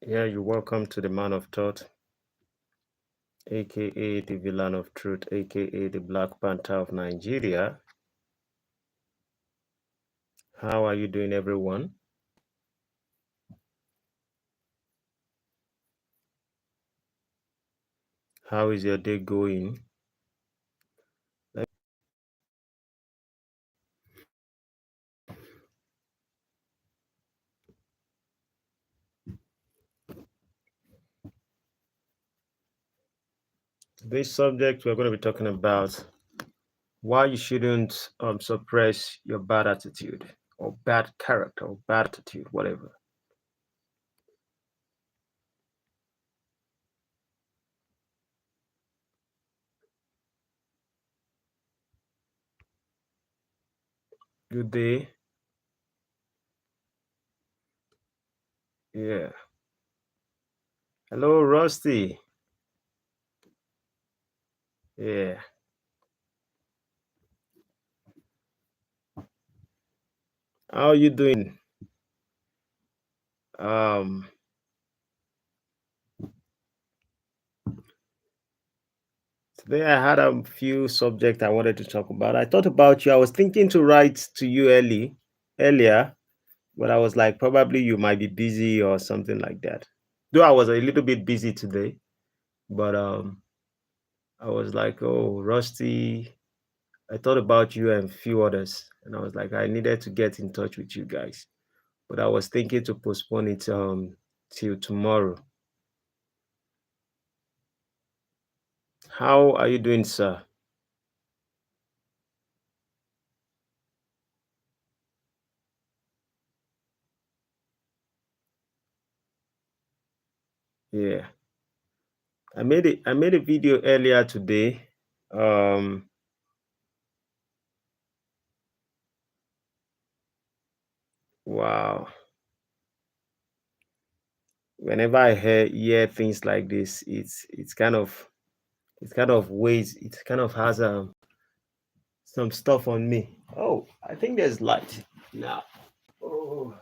Yeah, you're welcome to the Man of Thought, aka the Villain of Truth, aka the Black Panther of Nigeria. How are you doing, everyone? How is your day going? Today's subject, we're going to be talking about why you shouldn't suppress your bad attitude or bad character or bad attitude, whatever. Good day. Yeah. Hello, Rusty. Yeah. How are you doing? Um, Today I had a few subjects I wanted to talk about. I thought about you. I was thinking to write to you earlier, but I was like, probably you might be busy or something like that. Though I was a little bit busy today, but I was like, oh, Rusty. I thought about you and a few others, and I was like, I needed to get in touch with you guys, but I was thinking to postpone it till tomorrow. How are you doing, sir? Yeah, I made a video earlier today. Um, wow. Whenever I hear things like this, it's kind of weighs, it kind of has some stuff on me. Oh, I think there's light now. Oh.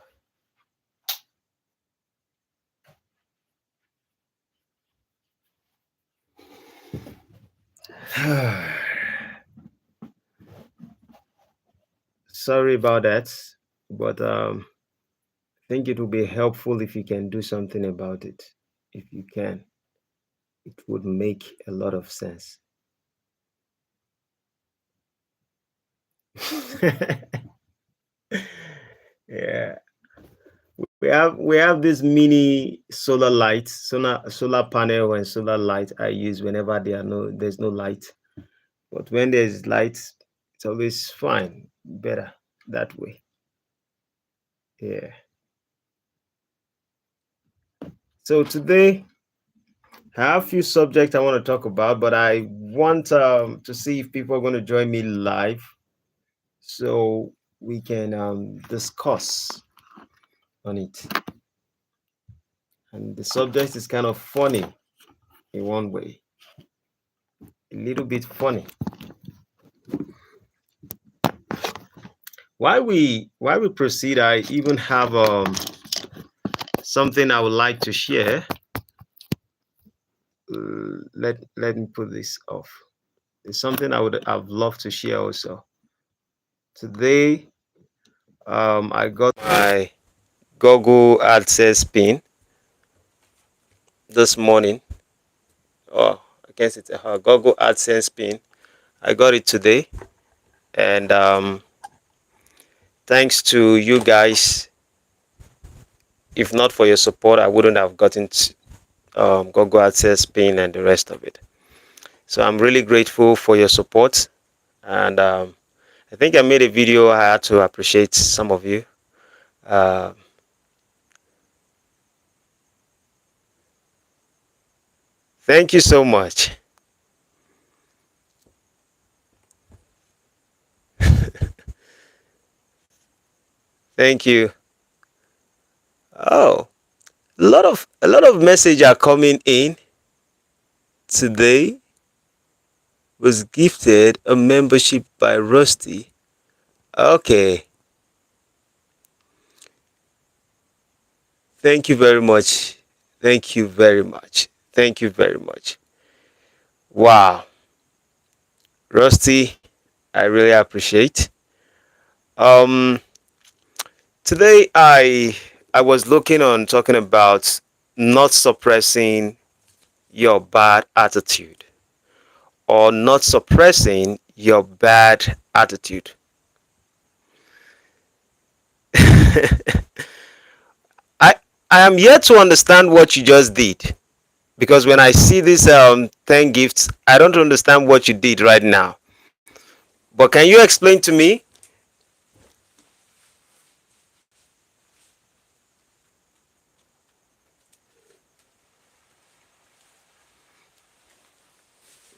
Sorry about that, but I think it would be helpful if you can do something about it. If you can, it would make a lot of sense. Yeah, we have this mini solar light, solar panel and solar light I use whenever there's no light. But when there's light, it's always fine, better that way. Yeah. So today I have a few subjects I want to talk about, but I want to see if people are going to join me live so we can discuss on it. And the subject is kind of funny in one way, a little bit funny. While we proceed, I even have something I would like to share. Let me put this off. It's something I would have loved to share also. Today, I got my Google AdSense pin this morning. Oh, I guess it's a Google AdSense pin. I got it today, and thanks to you guys. If not for your support, I wouldn't have gotten Google AdSense pin and the rest of it. So I'm really grateful for your support, and I think I made a video. I had to appreciate some of you. Uh, Thank you so much. Thank you. Oh, a lot of message are coming in today. Was gifted a membership by Rusty. Okay. Thank you very much. Thank you very much. Thank you very much. Wow. Rusty, I really appreciate. Um Today I was looking on talking about not suppressing your bad attitude or not suppressing your bad attitude. I I am yet to understand what you just did because when I see these 10 gifts, I don't understand what you did right now. But can you explain to me?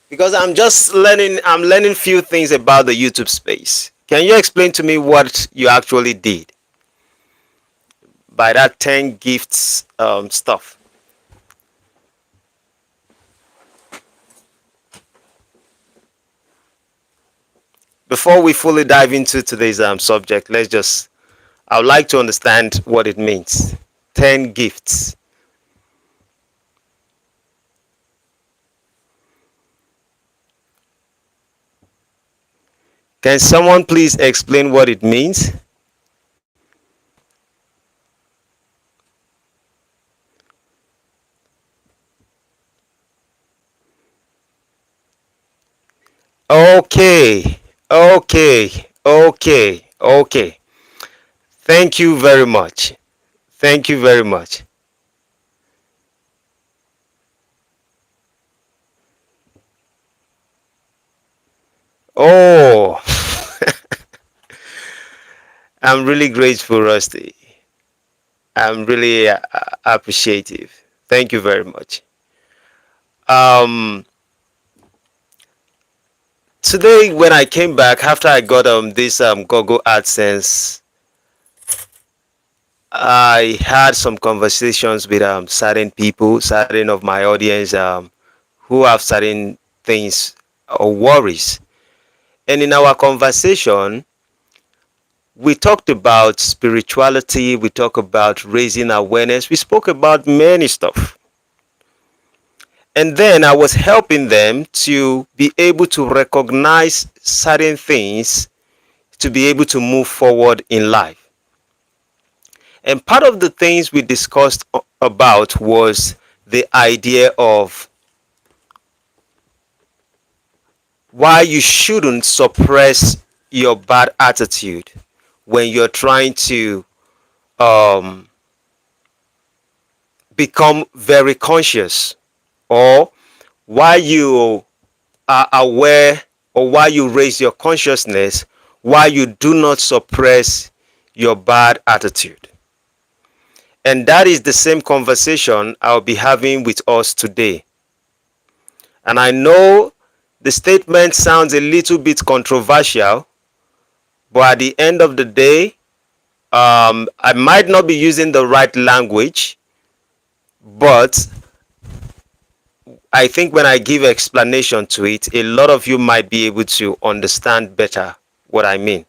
Because I'm learning few things about the YouTube space. Can you explain to me what you actually did by that 10 gifts stuff? Before we fully dive into today's subject, I would like to understand what it means. 10 gifts. Can someone please explain what it means? Okay, okay. Thank you very much. Thank you very much. Oh, I'm really grateful, Rusty. I'm really appreciative. Thank you very much. Um, Today when I came back after I got this Google AdSense, I had some conversations with certain people, certain of my audience who have certain things or worries. And in our conversation, we talked about spirituality, we talked about raising awareness, we spoke about many stuff. And then I was helping them to be able to recognize certain things to be able to move forward in life. And part of the things we discussed about was the idea of why you shouldn't suppress your bad attitude when you're trying to um, become very conscious, or why you are aware, or why you raise your consciousness, why you do not suppress your bad attitude. And that is the same conversation I'll be having with us today. And I know the statement sounds a little bit controversial, but at the end of the day, I might not be using the right language, but I think when I give explanation to it, a lot of you might be able to understand better what I mean.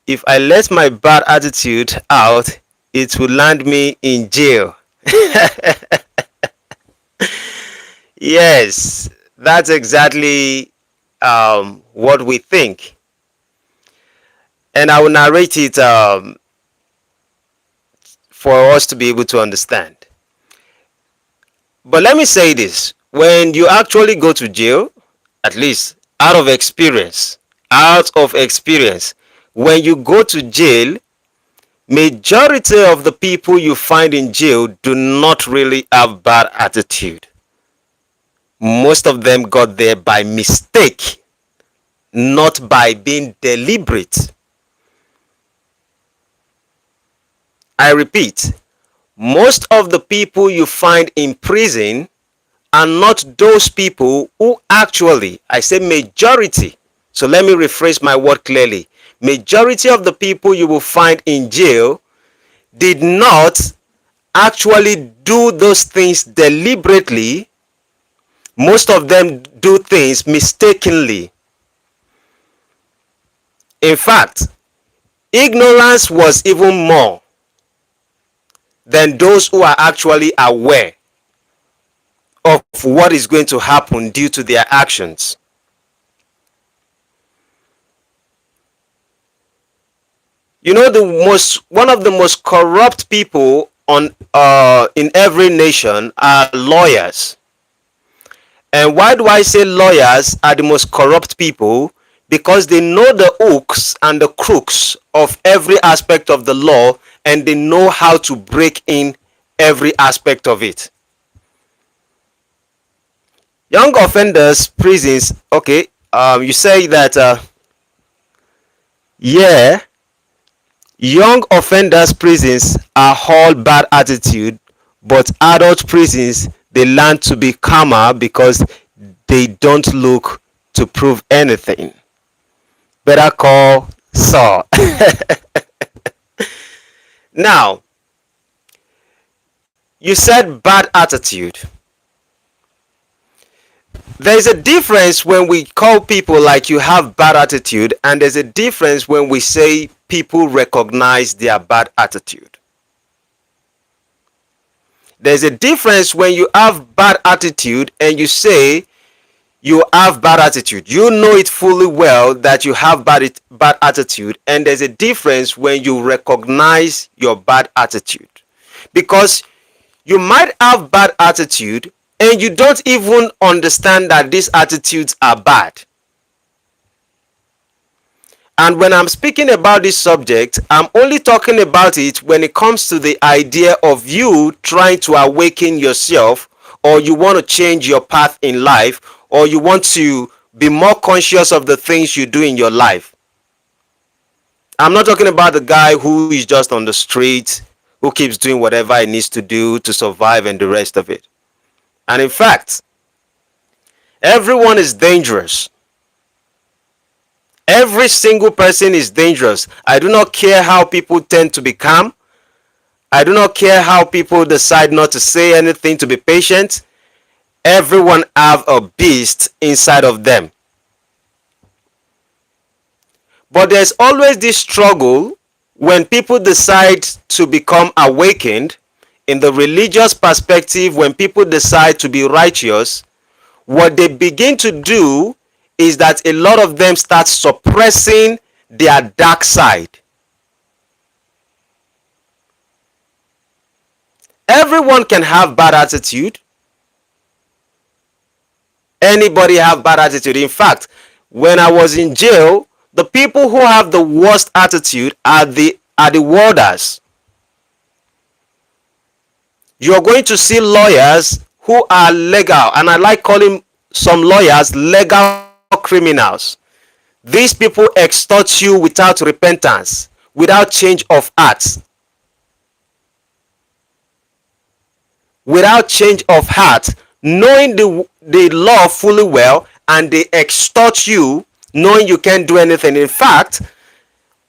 If I let my bad attitude out, it will land me in jail. Yes, that's exactly what we think. And I will narrate it for us to be able to understand. But let me say this, when you actually go to jail, at least out of experience, when you go to jail, majority of the people you find in jail do not really have bad attitude. Most of them got there by mistake, not by being deliberate. I repeat, most of the people you find in prison are not those people who actually, I say majority, so let me rephrase my word clearly. Majority of the people you will find in jail did not actually do those things deliberately. Most of them do things mistakenly. In fact, ignorance was even more. than those who are actually aware of what is going to happen due to their actions. You know, one of the most corrupt people on in every nation are lawyers. And why do I say lawyers are the most corrupt people? Because they know the hooks and the crooks of every aspect of the law, and they know how to break in every aspect of it. Young offenders prisons. Okay, you say that yeah, young offenders prisons are all bad attitude, but adult prisons, they learn to be calmer because they don't look to prove anything. Better call Saul. Now, you said bad attitude. There's a difference when we call people like you have bad attitude, and there's a difference when we say people recognize their bad attitude. There's a difference when you have bad attitude and you say you have bad attitude. You know it fully well that you have bad attitude, and there's a difference when you recognize your bad attitude. Because you might have bad attitude and you don't even understand that these attitudes are bad. And when I'm speaking about this subject, I'm only talking about it when it comes to the idea of you trying to awaken yourself, or you want to change your path in life, or you want to be more conscious of the things you do in your life. I'm not talking about the guy who is just on the street, who keeps doing whatever he needs to do to survive and the rest of it. And in fact, everyone is dangerous. Every single person is dangerous. I do not care how people tend to be calm. I do not care how people decide not to say anything, to be patient. Everyone have a beast inside of them. But there's always this struggle when people decide to become awakened. In the religious perspective, when people decide to be righteous, what they begin to do is that a lot of them start suppressing their dark side. Everyone can have bad attitude. Anybody have bad attitude. In fact, when I was in jail, the people who have the worst attitude are the warders. You're going to see lawyers who are legal, and I like calling some lawyers legal criminals. These people extort you without repentance, without change of heart. Without change of heart, knowing the law fully well, and they extort you knowing you can't do anything. In fact,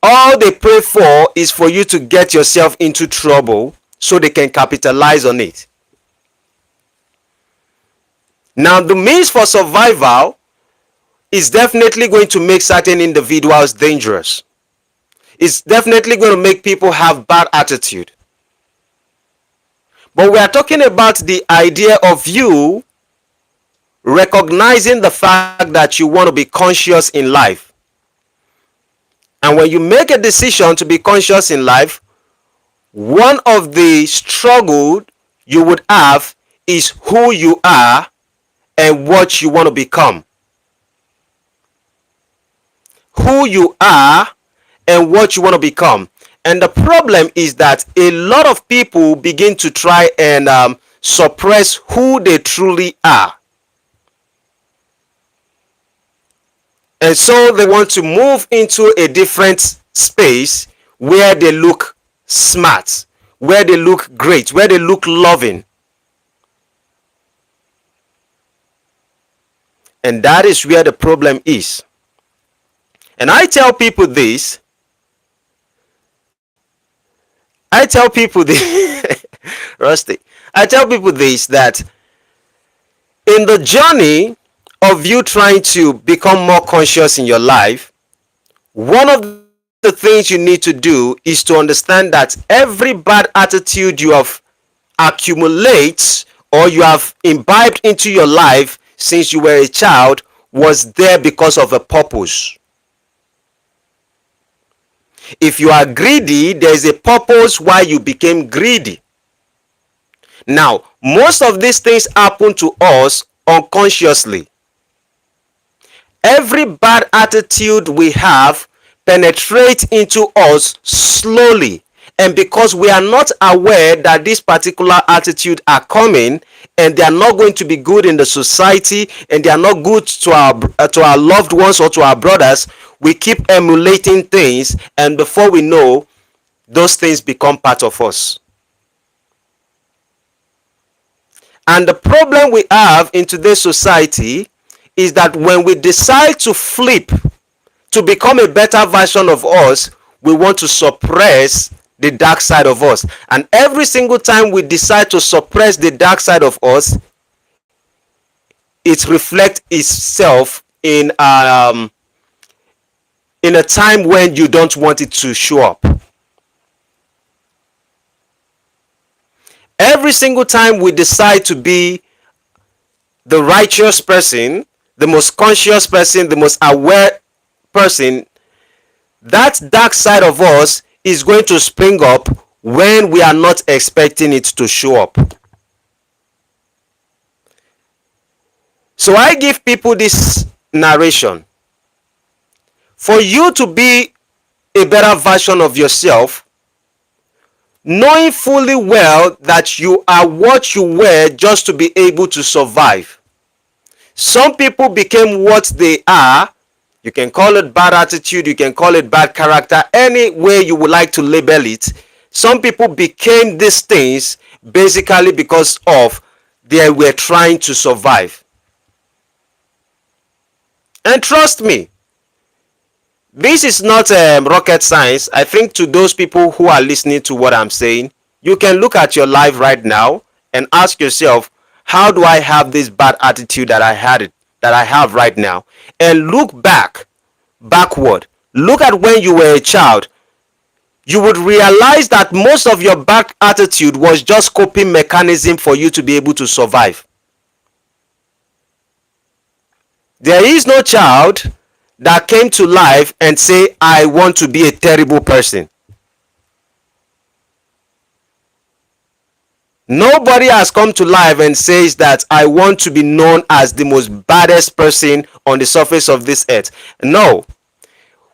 all they pray for is for you to get yourself into trouble so they can capitalize on it. Now, the means for survival is definitely going to make certain individuals dangerous. It's definitely going to make people have bad attitude. But we are talking about the idea of you recognizing the fact that you want to be conscious in life. And when you make a decision to be conscious in life, one of the struggles you would have is who you are and what you want to become. Who you are and what you want to become. And the problem is that a lot of people begin to try and suppress who they truly are. And so they want to move into a different space where they look smart, where they look great, where they look loving. And that is where the problem is. And I tell people this. Rusty, I tell people this, that in the journey of you trying to become more conscious in your life, one of the things you need to do is to understand that every bad attitude you have accumulates or you have imbibed into your life since you were a child was there because of a purpose. If you are greedy, there is a purpose why you became greedy. Now, most of these things happen to us unconsciously. Every bad attitude we have penetrates into us slowly, and because we are not aware that this particular attitude are coming and they are not going to be good in the society and they are not good to our loved ones or to our brothers, we keep emulating things, and before we know, those things become part of us. And the problem we have in today's society is that when we decide to flip to become a better version of us, we want to suppress the dark side of us. And every single time we decide to suppress the dark side of us, it reflects itself in a time when you don't want it to show up. Every single time we decide to be the righteous person, the most conscious person, the most aware person, that dark side of us is going to spring up when we are not expecting it to show up. So I give people this narration. For you to be a better version of yourself, knowing fully well that you are what you were just to be able to survive. Some people became what they are. You can call it bad attitude, you can call it bad character, any way you would like to label it. Some people became these things basically because of they were trying to survive. And trust me, this is not rocket science. I think to those people who are listening to what I'm saying, you can look at your life right now and ask yourself, how do I have this bad attitude that I have right now? And look backward. Look at when you were a child. You would realize that most of your bad attitude was just coping mechanism for you to be able to survive. There is no child that came to life and say, I want to be a terrible person. Nobody has come to life and says that I want to be known as the most baddest person on the surface of this earth. No.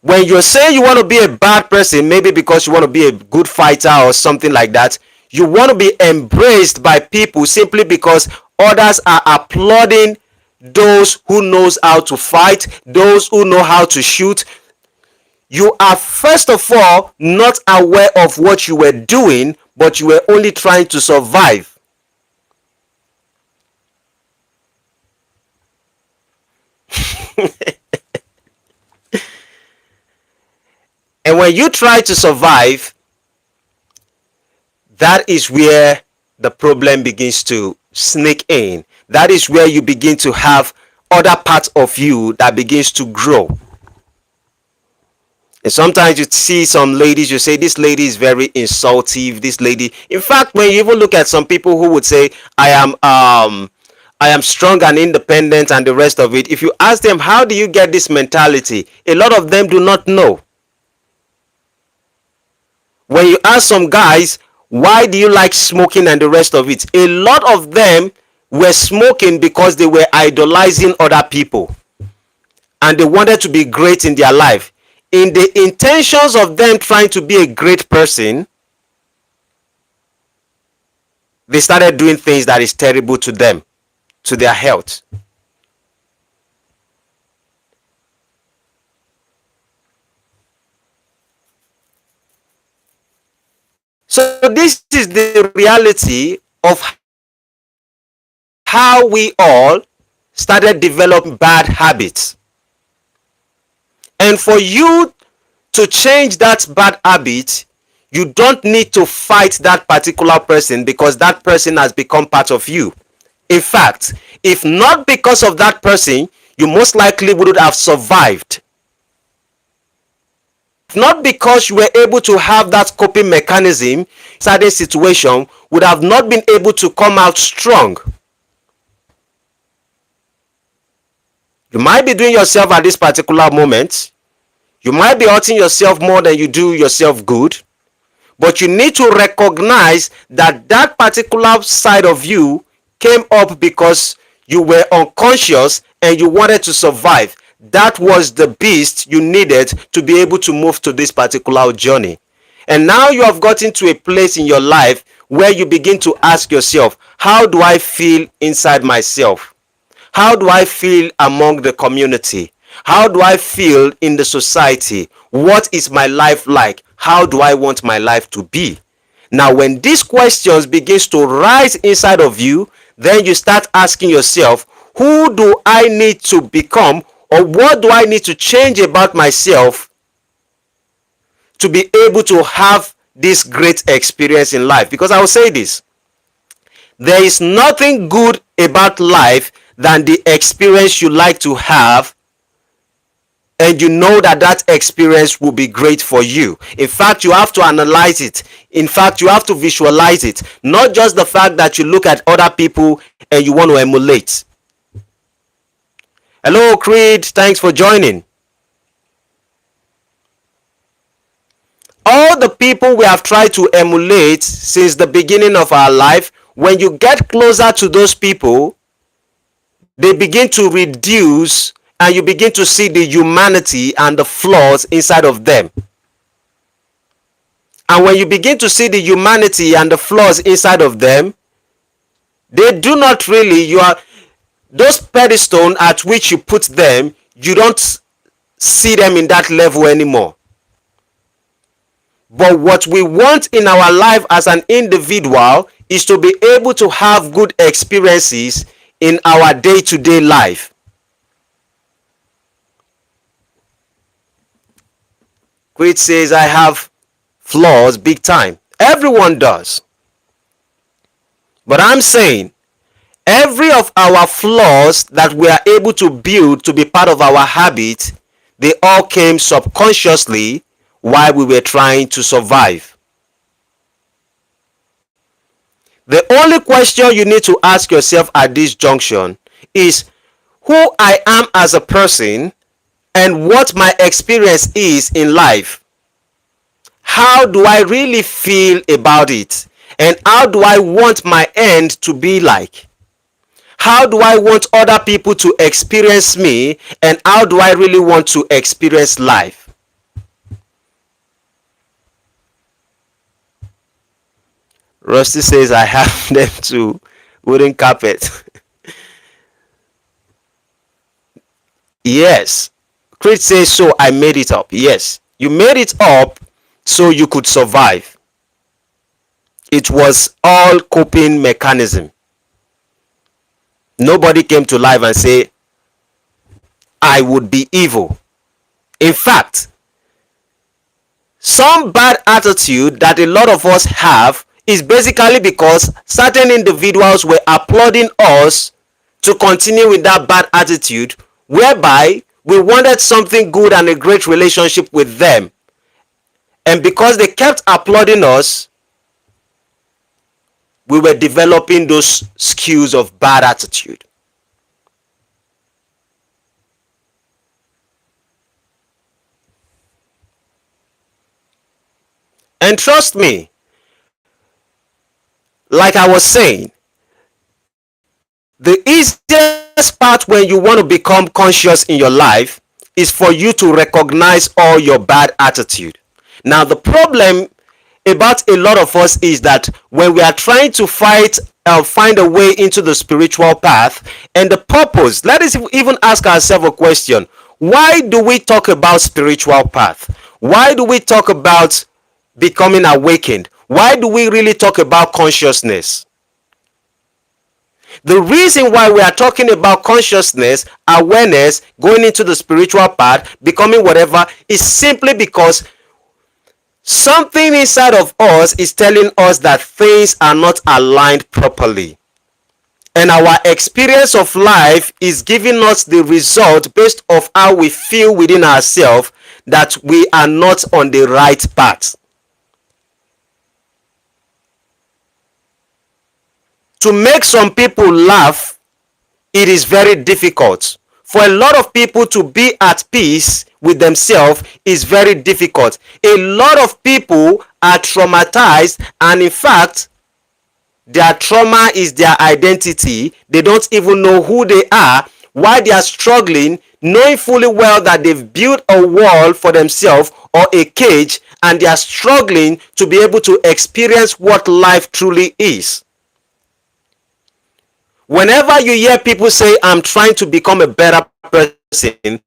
When you're saying you want to be a bad person, maybe because you want to be a good fighter or something like that, you want to be embraced by people simply because others are applauding those who knows how to fight, those who know how to shoot. You are first of all not aware of what you were doing, but you were only trying to survive. And when you try to survive, that is where the problem begins to sneak in. That is where you begin to have other parts of you that begins to grow. And sometimes you see some ladies, you say, this lady is very insultive, this lady. In fact, when you even look at some people who would say, I am strong and independent and the rest of it, if you ask them, how do you get this mentality? A lot of them do not know. When you ask some guys, why do you like smoking and the rest of it? A lot of them were smoking because they were idolizing other people. And they wanted to be great in their life. In the intentions of them trying to be a great person, they started doing things that is terrible to them, to their health. So this is the reality of how we all started developing bad habits. And for you to change that bad habit, you don't need to fight that particular person because that person has become part of you. In fact, if not because of that person, you most likely wouldn't have survived. not because you were able to have that coping mechanism, certain situation would have not been able to come out strong. You might be doing yourself at this particular moment. You might be hurting yourself more than you do yourself good. But you need to recognize that that particular side of you came up because you were unconscious and you wanted to survive. That was the beast you needed to be able to move to this particular journey. And now you have gotten to a place in your life where you begin to ask yourself, how do I feel inside myself? How do I feel among the community? How do I feel in the society? What is my life like? How do I want my life to be? Now, when these questions begins to rise inside of you, then you start asking yourself, who do I need to become, or what do I need to change about myself to be able to have this great experience in life? Because I will say this, there is nothing good about life than the experience you like to have, and you know that that experience will be great for you. In fact, you have to analyze it. In fact, you have to visualize it. Not just the fact that you look at other people and you want to emulate. Hello, Creed. Thanks for joining. All the people we have tried to emulate since the beginning of our life, when you get closer to those people, they begin to reduce and you begin to see the humanity and the flaws inside of them. And when you begin to see the humanity and the flaws inside of them, they do not really, those pedestals at which you put them, you don't see them in that level anymore. But what we want in our life as an individual is to be able to have good experiences in our day-to-day life. Creed says, I have flaws big time. Everyone does. But I'm saying, every of our flaws that we are able to build to be part of our habit, they all came subconsciously while we were trying to survive. The only question you need to ask yourself at this junction is who I am as a person and what my experience is in life. How do I really feel about it? And how do I want my end to be like? How do I want other people to experience me? And how do I really want to experience life? Rusty says, I have them too. Wooden carpet. Yes. Creed says, so I made it up. Yes. You made it up so you could survive. It was all coping mechanism. Nobody came to life and say, I would be evil. In fact, some bad attitude that a lot of us have is basically because certain individuals were applauding us to continue with that bad attitude, whereby we wanted something good and a great relationship with them. And because they kept applauding us, we were developing those skills of bad attitude. And trust me, like I was saying, the easiest part when you want to become conscious in your life is for you to recognize all your bad attitude. Now, the problem about a lot of us is that when we are trying to find a way into the spiritual path and the purpose, let us even ask ourselves a question. Why do we talk about spiritual path? Why do we talk about becoming awakened? Why do we really talk about consciousness? The reason why we are talking about consciousness, awareness, going into the spiritual path, becoming whatever, is simply because something inside of us is telling us that things are not aligned properly. And our experience of life is giving us the result based off how we feel within ourselves that we are not on the right path. To make some people laugh, it is very difficult. For a lot of people to be at peace with themselves is very difficult. A lot of people are traumatized, and in fact, their trauma is their identity. They don't even know who they are, why they are struggling, knowing fully well that they've built a wall for themselves or a cage, and they are struggling to be able to experience what life truly is. Whenever you hear people say, I'm trying to become a better person,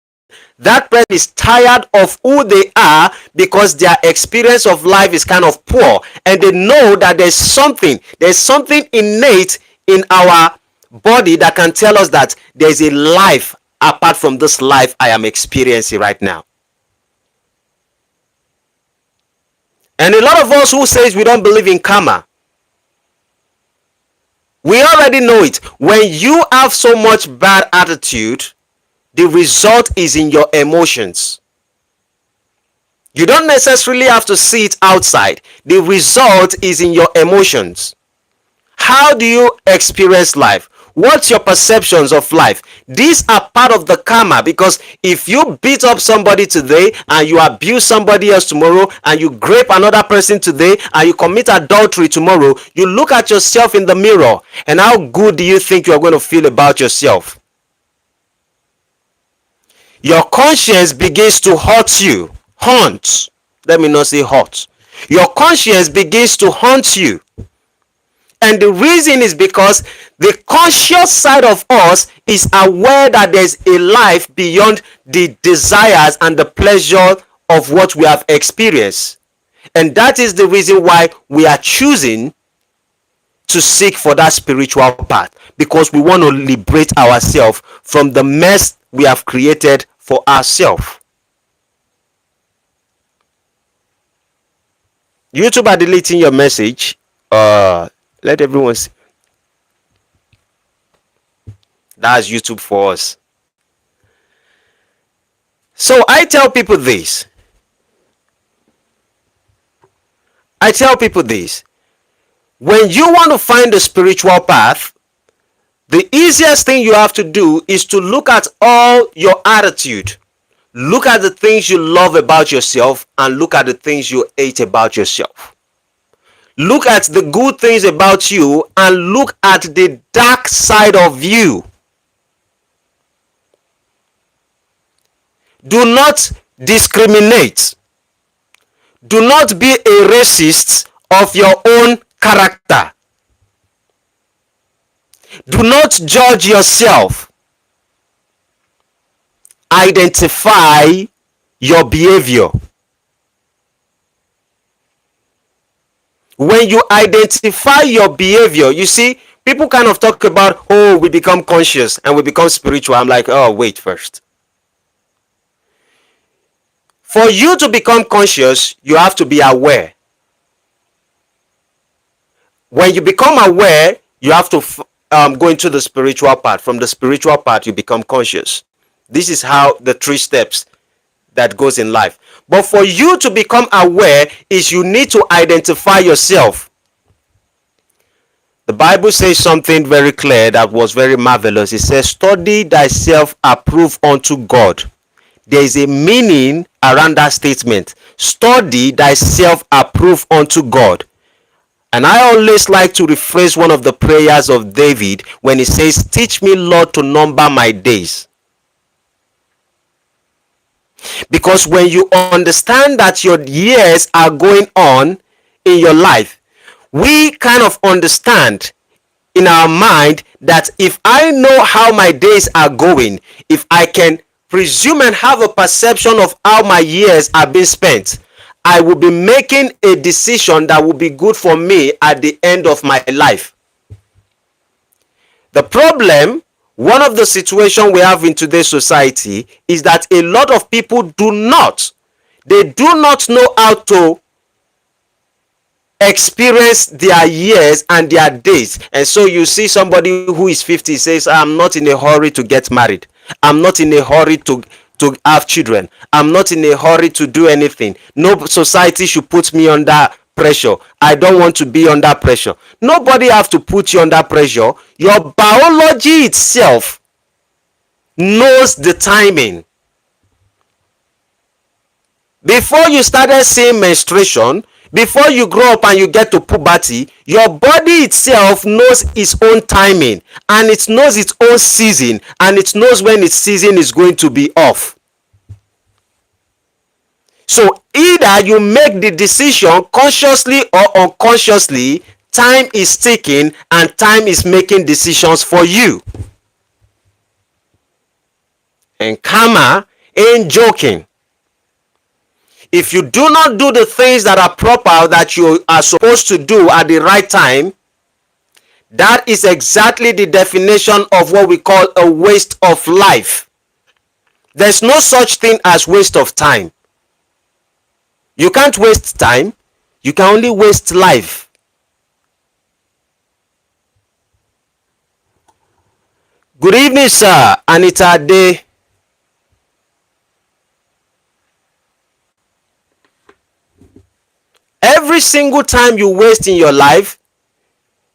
that person is tired of who they are because their experience of life is kind of poor, and they know that there's something innate in our body that can tell us that there's a life apart from this life I am experiencing right now. And a lot of us who says we don't believe in karma, we already know it. When you have so much bad attitude, the result is in your emotions. You don't necessarily have to see it outside. The result is in your emotions. How do you experience life? What's your perceptions of life? These are part of the karma, because if you beat up somebody today and you abuse somebody else tomorrow, and you grape another person today and you commit adultery tomorrow, you look at yourself in the mirror, and how good do you think you are going to feel about yourself? Your conscience begins to haunt you. Haunt. Let me not say haunt. Your conscience begins to haunt you. And the reason is because the conscious side of us is aware that there's a life beyond the desires and the pleasure of what we have experienced. And that is the reason why we are choosing to seek for that spiritual path, because we want to liberate ourselves from the mess we have created for ourselves. YouTube are deleting your message. Let everyone see. That's YouTube for us. So I tell people this. When you want to find the spiritual path, the easiest thing you have to do is to look at all your attitude. Look at the things you love about yourself, and look at the things you hate about yourself. Look at the good things about you, and look at the dark side of you. Do not discriminate. Do not be a racist of your own character. Do not judge yourself. Identify your behavior. When you identify your behavior, you see, people kind of talk about, oh, we become conscious and we become spiritual. I'm like, oh, wait first. For you to become conscious, you have to be aware. When you become aware, you have to go into the spiritual part. From the spiritual part, you become conscious. This is how the 3 steps that goes in life. But for you to become aware is you need to identify yourself. The Bible says something very clear that was very marvelous. It says, study thyself, approve unto God. There is a meaning around that statement. Study thyself, approve unto God. And I always like to rephrase one of the prayers of David when he says, teach me, Lord, to number my days. Because when you understand that your years are going on in your life, we kind of understand in our mind that if I know how my days are going, if I can presume and have a perception of how my years are being spent, I will be making a decision that will be good for me at the end of my life. The problem, one of the situations we have in today's society, is that a lot of people do not know how to experience their years and their days. And so you see somebody who is 50 says, I'm not in a hurry to get married. I'm not in a hurry to to have children. I'm not in a hurry to do anything. No society should put me under pressure. I don't want to be under pressure. Nobody have to put you under pressure. Your biology itself knows the timing. Before you started seeing menstruation, before you grow up and you get to puberty, your body itself knows its own timing, and it knows its own season, and it knows when its season is going to be off. So either you make the decision consciously or unconsciously, time is ticking and time is making decisions for you. And karma ain't joking. If you do not do the things that are proper, that you are supposed to do at the right time, that is exactly the definition of what we call a waste of life. There's no such thing as waste of time. You can't waste time. You can only waste life. Good evening, sir. Anita Day. Every single time you waste in your life,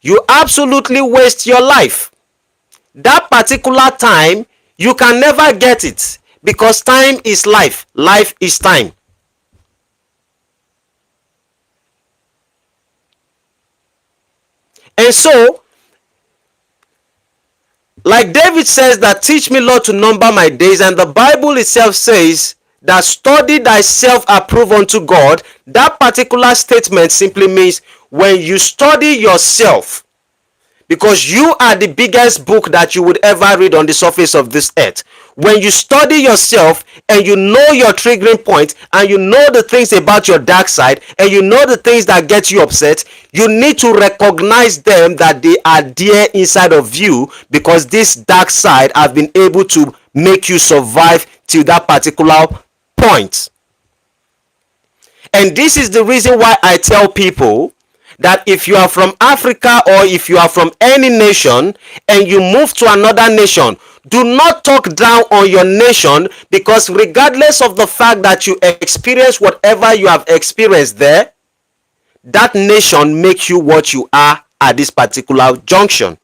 you absolutely waste your life. That particular time, you can never get it, because time is life. Life is time. And so, like David says that, teach me, Lord, to number my days, and the Bible itself says that study thyself, approve unto God. That particular statement simply means when you study yourself, because you are the biggest book that you would ever read on the surface of this earth. When you study yourself and you know your triggering point, and you know the things about your dark side, and you know the things that get you upset, you need to recognize them, that they are there inside of you, because this dark side have been able to make you survive till that particular point. And this is the reason why I tell people that if you are from Africa, or if you are from any nation and you move to another nation, do not talk down on your nation, because regardless of the fact that you experience whatever you have experienced there, that nation makes you what you are at this particular junction.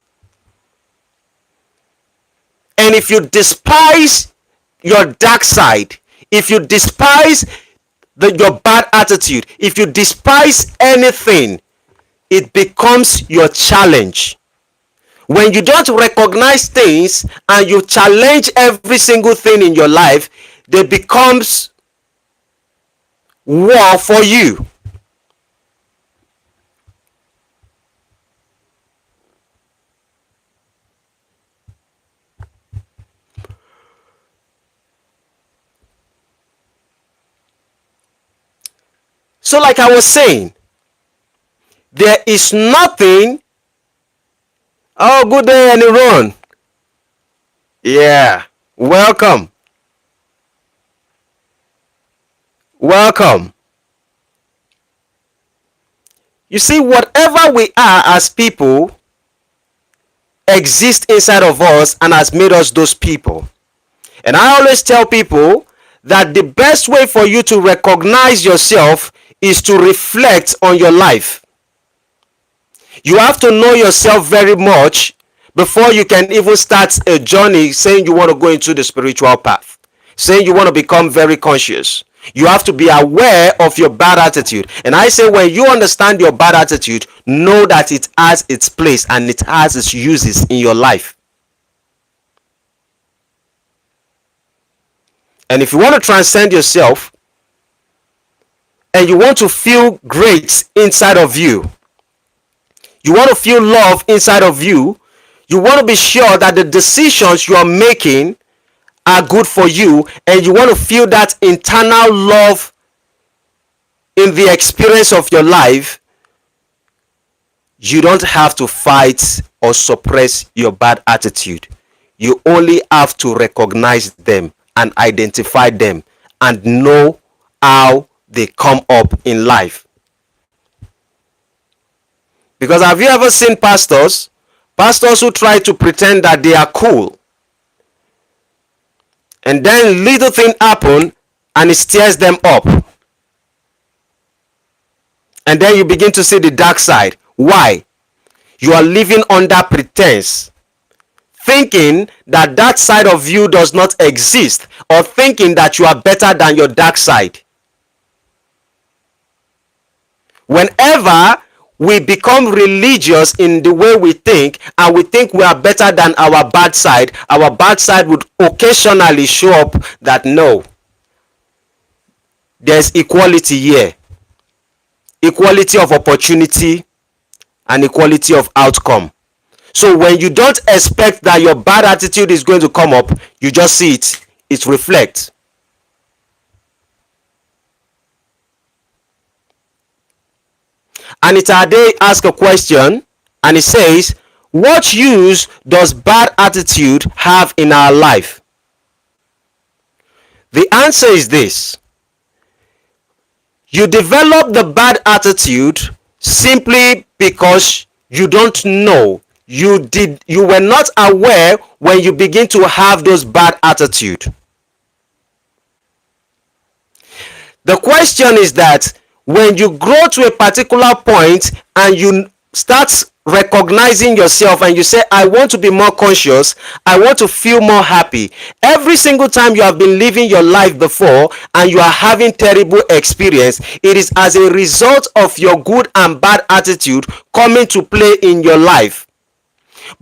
And if you despise your dark side, if you despise your bad attitude, if you despise anything, it becomes your challenge. When you don't recognize things and you challenge every single thing in your life, they becomes war for you. So like I was saying, there is nothing. Oh, good day, Aniron. Yeah, welcome. Welcome. You see, whatever we are as people exists inside of us and has made us those people. And I always tell people that the best way for you to recognize yourself is to reflect on your life. You have to know yourself very much before you can even start a journey saying you want to go into the spiritual path, saying you want to become very conscious. You have to be aware of your bad attitude. And I say, when you understand your bad attitude, know that it has its place and it has its uses in your life. And if you want to transcend yourself and you want to feel great inside of you, you want to feel love inside of you, you want to be sure that the decisions you are making are good for you, and you want to feel that internal love in the experience of your life, you don't have to fight or suppress your bad attitude. You only have to recognize them and identify them and know how they come up in life. Because have you ever seen pastors who try to pretend that they are cool? and then little thing happen and it stirs them up, and then you begin to see the dark side. Why? You are living under pretense, thinking that that side of you does not exist, or thinking that you are better than your dark side. Whenever we become religious in the way we think, and we think we are better than our bad side would occasionally show up that no, there's equality here, equality of opportunity and equality of outcome. So when you don't expect that your bad attitude is going to come up, you just see it reflects. Anita Ade asked a question, and it says, what use does bad attitude have in our life? The answer is this: you develop the bad attitude simply because you don't know, you were not aware when you begin to have those bad attitude. The question is that when you grow to a particular point and you start recognizing yourself and you say, I want to be more conscious, I want to feel more happy. Every single time you have been living your life before and you are having terrible experience, it is as a result of your good and bad attitude coming to play in your life.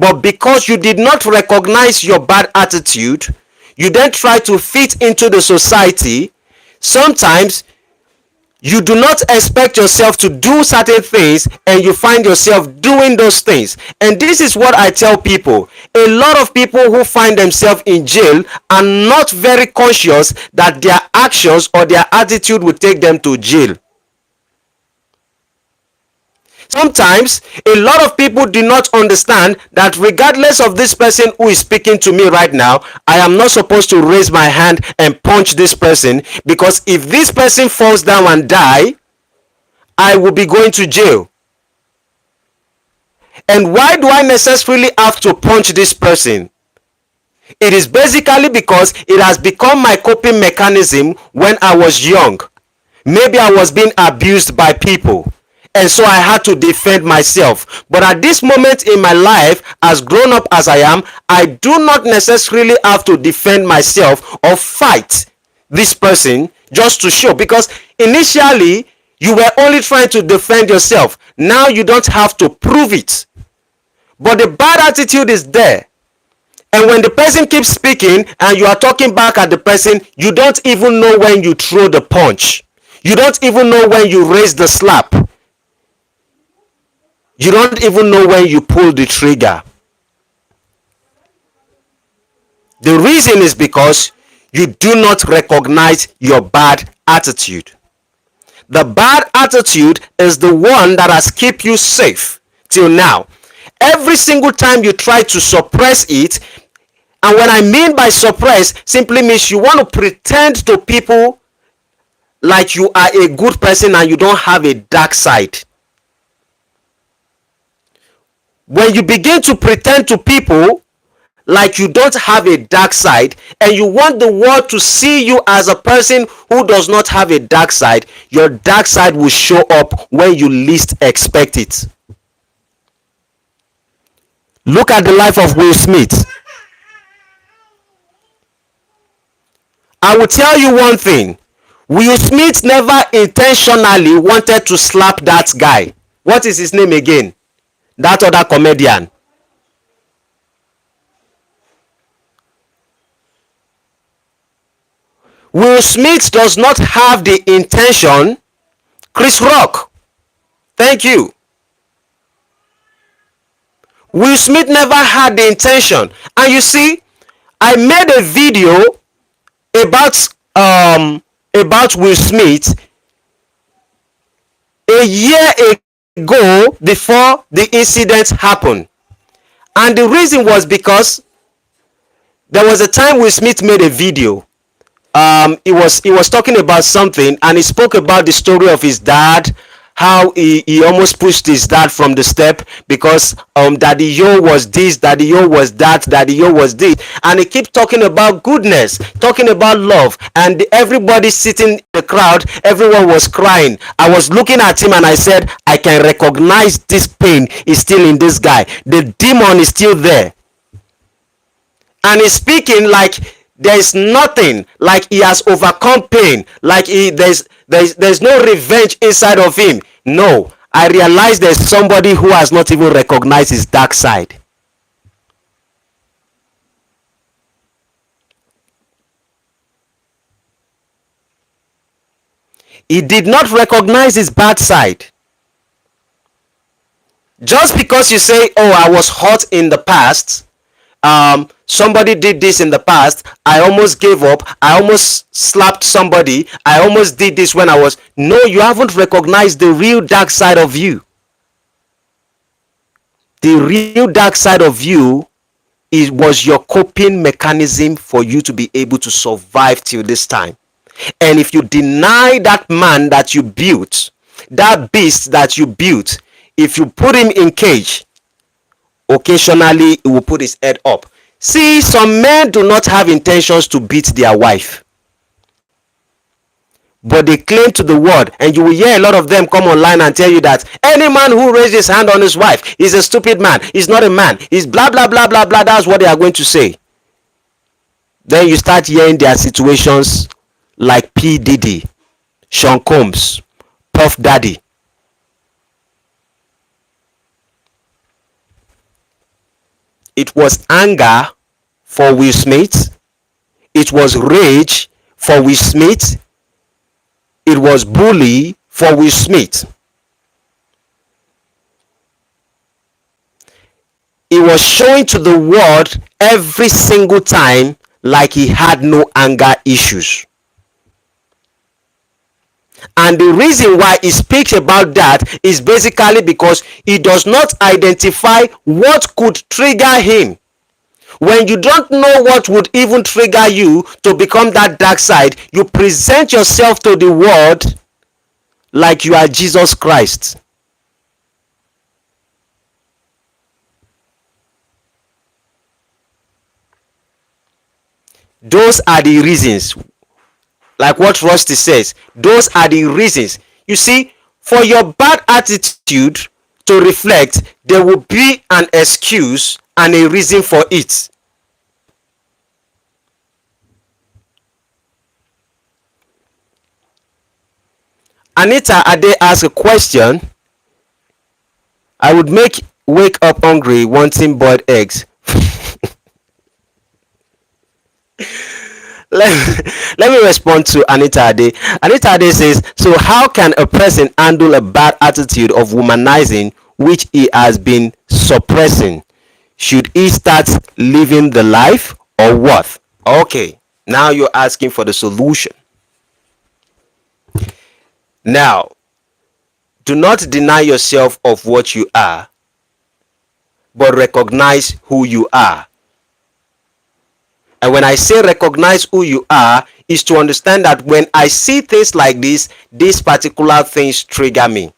But because you did not recognize your bad attitude, you then try to fit into the society. Sometimes you do not expect yourself to do certain things and you find yourself doing those things. And this is what I tell people. A lot of people who find themselves in jail are not very conscious that their actions or their attitude will take them to jail. Sometimes a lot of people do not understand that regardless of this person who is speaking to me right now, I am not supposed to raise my hand and punch this person, because if this person falls down and die, I will be going to jail. And why do I necessarily have to punch this person? It is basically because it has become my coping mechanism when I was young. Maybe I was being abused by people, and so I had to defend myself. But at this moment in my life, as grown up as I am, I do not necessarily have to defend myself or fight this person just to show, because initially you were only trying to defend yourself. Now you don't have to prove it. But the bad attitude is there. And when the person keeps speaking and you are talking back at the person, you don't even know when you throw the punch. You don't even know when you raise the slap. You don't even know when you pull the trigger. The reason is because you do not recognize your bad attitude. The bad attitude is the one that has kept you safe till now. Every single time you try to suppress it, and what I mean by suppress simply means you want to pretend to people like you are a good person and you don't have a dark side. When you begin to pretend to people like you don't have a dark side, and you want the world to see you as a person who does not have a dark side, your dark side will show up when you least expect it. Look at the life of Will Smith. I will tell you one thing. Will Smith never intentionally wanted to slap that guy. What is his name again? That other comedian. Will Smith does not have the intention. Chris Rock. Thank you. Will Smith never had the intention. And you see, I made a video about Will Smith a year ago before the incident happened. And the reason was because there was a time Will Smith made a video. He was talking about something, and he spoke about the story of his dad, how he almost pushed his dad from the step because Daddy Yo was this, Daddy Yo was that, Daddy Yo was this, and he keeps talking about goodness, talking about love, and everybody sitting in the crowd, everyone was crying. I was looking at him and I said, I can recognize this pain is still in this guy. The demon is still there, and he's speaking like there's nothing, like he has overcome pain, like there's no revenge inside of him. No, I realize there's somebody who has not even recognized his dark side. He did not recognize his bad side. Just because you say, oh, I was hurt in the past, somebody did this in the past, I almost gave up, I almost slapped somebody, I almost did this when I was, no, you haven't recognized the real dark side of you. The real dark side of you was your coping mechanism for you to be able to survive till this time. And if you deny that man that you built, that beast that you built, if you put him in cage, occasionally he will put his head up. See, some men do not have intentions to beat their wife, but they claim to the word, and you will hear a lot of them come online and tell you that any man who raises his hand on his wife is a stupid man, he's not a man, he's blah blah blah blah blah. That's what they are going to say. Then you start hearing their situations like P. Diddy, Sean Combs, Puff Daddy. It was anger for Will Smith. It was rage for Will Smith. It was bully for Will Smith. He was showing to the world every single time like he had no anger issues. And the reason why he speaks about that is basically because he does not identify what could trigger him. When you don't know what would even trigger you to become that dark side, you present yourself to the world like you are Jesus Christ. Those are the reasons. Like what Rusty says, those are the reasons. You see, for your bad attitude to reflect, there will be an excuse and a reason for it. Anita Ade asked a question. I would wake up hungry wanting boiled eggs. Let me respond to Anita Ade. Anita Ade says, so how can a person handle a bad attitude of womanizing which he has been suppressing? Should he start living the life or what? Okay, now you're asking for the solution. Now, do not deny yourself of what you are, but recognize who you are. And when I say recognize who you are, is to understand that when I see things like this, these particular things trigger me.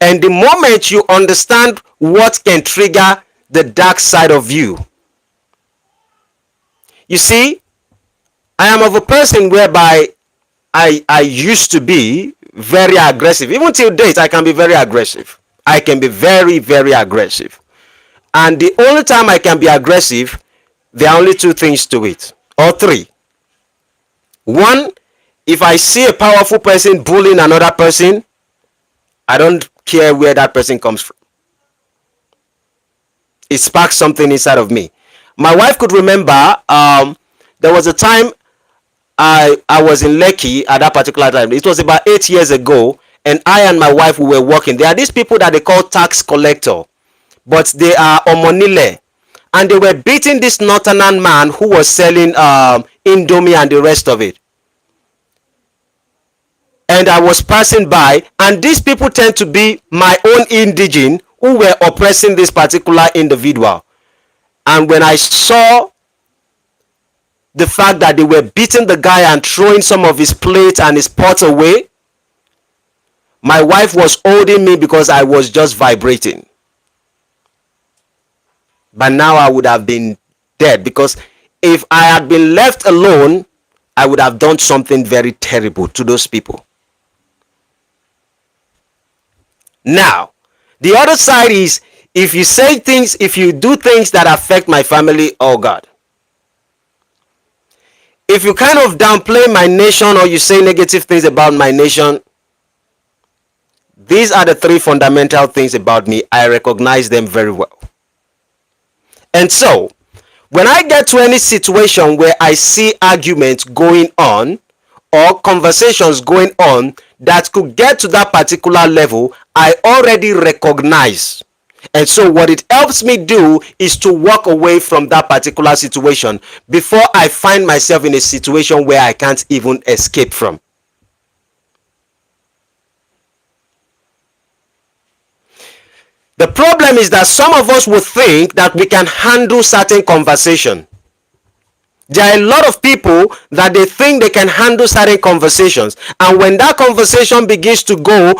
And the moment you understand what can trigger the dark side of you, you see, I am of a person whereby I used to be very aggressive. Even till date, I can be very aggressive. I can be very, very aggressive. And the only time I can be aggressive, there are only two things to it, or three. One, if I see a powerful person bullying another person, I don't care where that person comes from. It sparks something inside of me. My wife could remember there was a time I was in Lekki at that particular time. It was about 8 years ago, and I and my wife, we were working. There are these people that they call tax collector, but they are omonile. And they were beating this northern man who was selling Indomie and the rest of it. And I was passing by, and these people tend to be my own indigene who were oppressing this particular individual. And when I saw the fact that they were beating the guy and throwing some of his plates and his pots away, my wife was holding me because I was just vibrating. But now I would have been dead, because if I had been left alone, I would have done something very terrible to those people. Now, the other side is, if you say things, if you do things that affect my family, oh God. If you kind of downplay my nation, or you say negative things about my nation, these are the three fundamental things about me. I recognize them very well. And so, when I get to any situation where I see arguments going on or conversations going on that could get to that particular level, I already recognize. And so what it helps me do is to walk away from that particular situation before I find myself in a situation where I can't even escape from. The problem is that some of us would think that we can handle certain conversation. There are a lot of people that they think they can handle certain conversations, and when that conversation begins to go,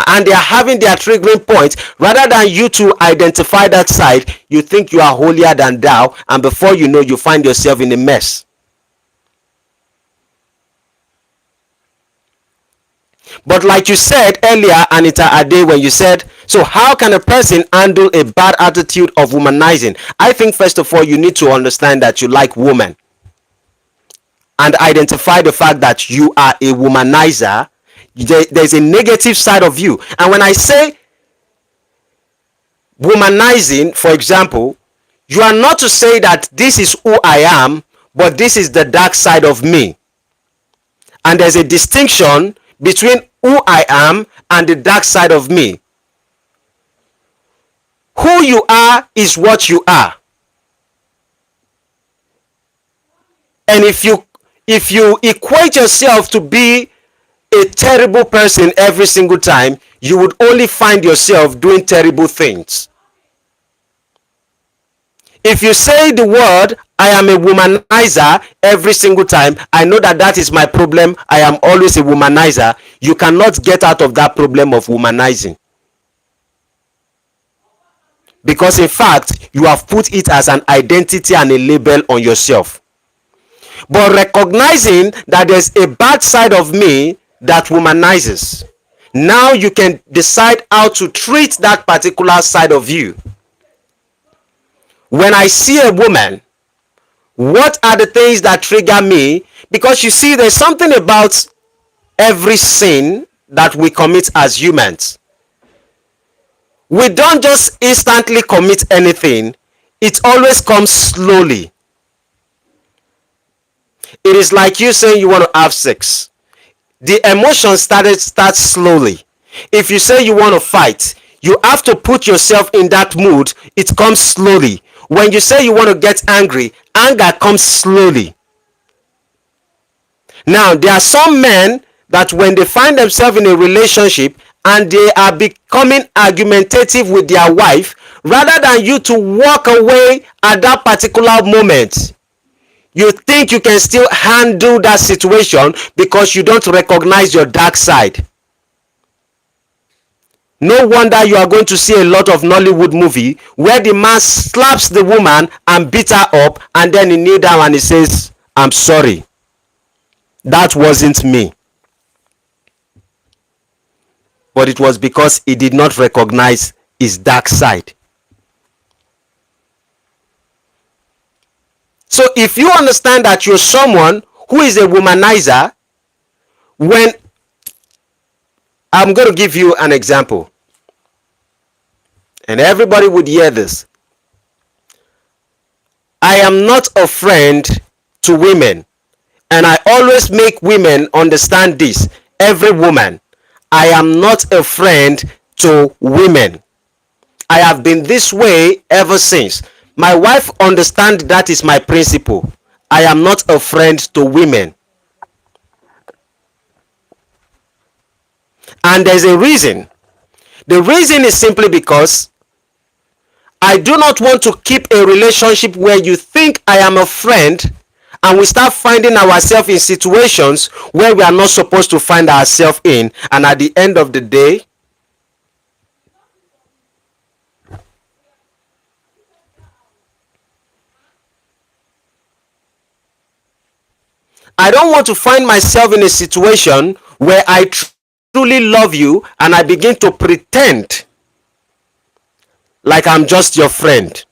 and they are having their triggering point, rather than you to identify that side, you think you are holier than thou, and before you know, you find yourself in a mess. But like you said earlier, Anita Ade, when you said, so how can a person handle a bad attitude of womanizing? I think first of all, you need to understand that you like women and identify the fact that you are a womanizer. There's a negative side of you. And when I say womanizing, for example, you are not to say that this is who I am, but this is the dark side of me. And there's a distinction between who I am and the dark side of me. Who you are is what you are. And if you equate yourself to be a terrible person every single time, you would only find yourself doing terrible things. If you say the word, I am a womanizer, every single time, I know that that is my problem, I am always a womanizer, you cannot get out of that problem of womanizing. Because in fact, you have put it as an identity and a label on yourself. But recognizing that there's a bad side of me that womanizes, now you can decide how to treat that particular side of you. When I see a woman, what are the things that trigger me? Because you see, there's something about every sin that we commit as humans. We don't just instantly commit anything. It always comes slowly. It is like you saying you want to have sex. The emotion starts slowly. If you say you want to fight, you have to put yourself in that mood. It comes slowly. When you say you want to get angry, anger comes slowly. Now, there are some men that when they find themselves in a relationship and they are becoming argumentative with their wife, rather than you to walk away at that particular moment, you think you can still handle that situation because you don't recognize your dark side. No wonder you are going to see a lot of Nollywood movie where the man slaps the woman and beat her up, and then he kneel down and he says, I'm sorry. That wasn't me. But it was because he did not recognize his dark side. So if you understand that you're someone who is a womanizer, when I'm going to give you an example, and everybody would hear this. I am not a friend to women, and I always make women understand this. Every woman, I am not a friend to women. I have been this way ever since. My wife understands that is my principle. I am not a friend to women. And there's a reason. The reason is simply because I do not want to keep a relationship where you think I am a friend and we start finding ourselves in situations where we are not supposed to find ourselves in, and at the end of the day, I don't want to find myself in a situation where I truly love you and I begin to pretend like I'm just your friend.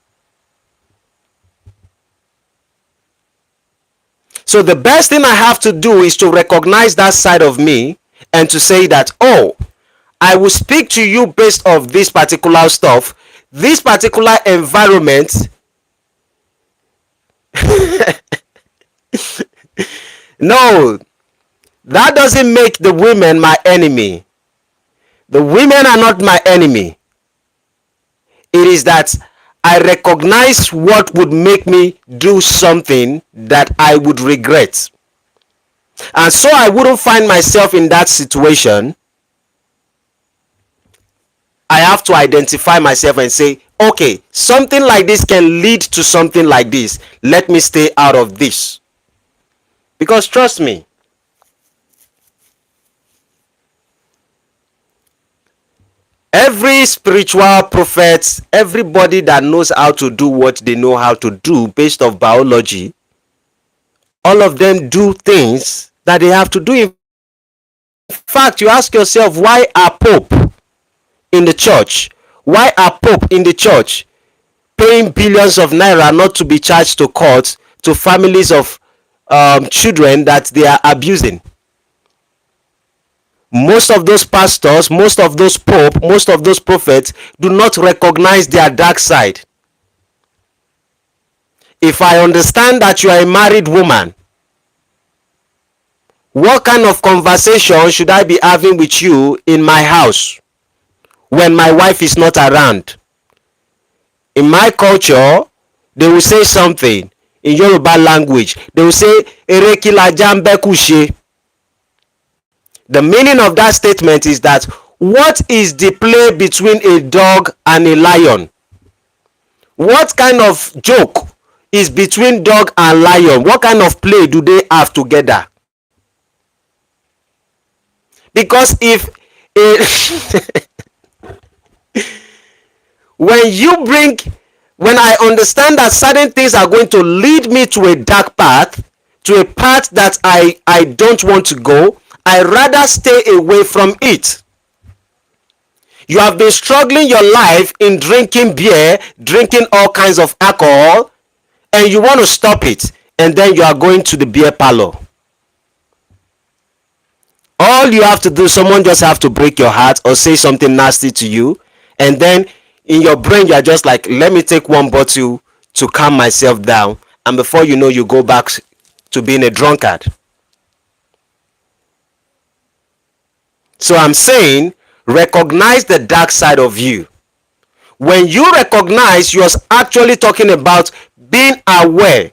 So the best thing I have to do is to recognize that side of me and to say that, oh, I will speak to you based off this particular stuff, this particular environment. No, that doesn't make the women my enemy. The women are not my enemy. It is that I recognize what would make me do something that I would regret. And so I wouldn't find myself in that situation. I have to identify myself and say, okay, something like this can lead to something like this. Let me stay out of this. Because trust me, every spiritual prophet, everybody that knows how to do what they know how to do based off biology, all of them do things that they have to do. In fact, you ask yourself, why are Pope in the church? Why are Pope in the church paying billions of naira not to be charged to court to families of children that they are abusing? Most of those pastors, most of those pope, most of those prophets do not recognize their dark side. If I understand that you are a married woman, what kind of conversation should I be having with you in my house when my wife is not around? In my culture, they will say something in Yoruba language. They will say, Erekila jambe kushe. The meaning of that statement is that what is the play between a dog and a lion? What kind of joke is between dog and lion? What kind of play do they have together? Because if when you bring, when I understand that certain things are going to lead me to a dark path, to a path that I don't want to go, I rather stay away from it. You have been struggling your life in drinking beer, drinking all kinds of alcohol, and you want to stop it, and then you are going to the beer parlor. All you have to do, someone just have to break your heart or say something nasty to you, and then in your brain you are just like, let me take one bottle to calm myself down, and before you know, you go back to being a drunkard. So I'm saying, recognize the dark side of you. When you recognize, you're actually talking about being aware.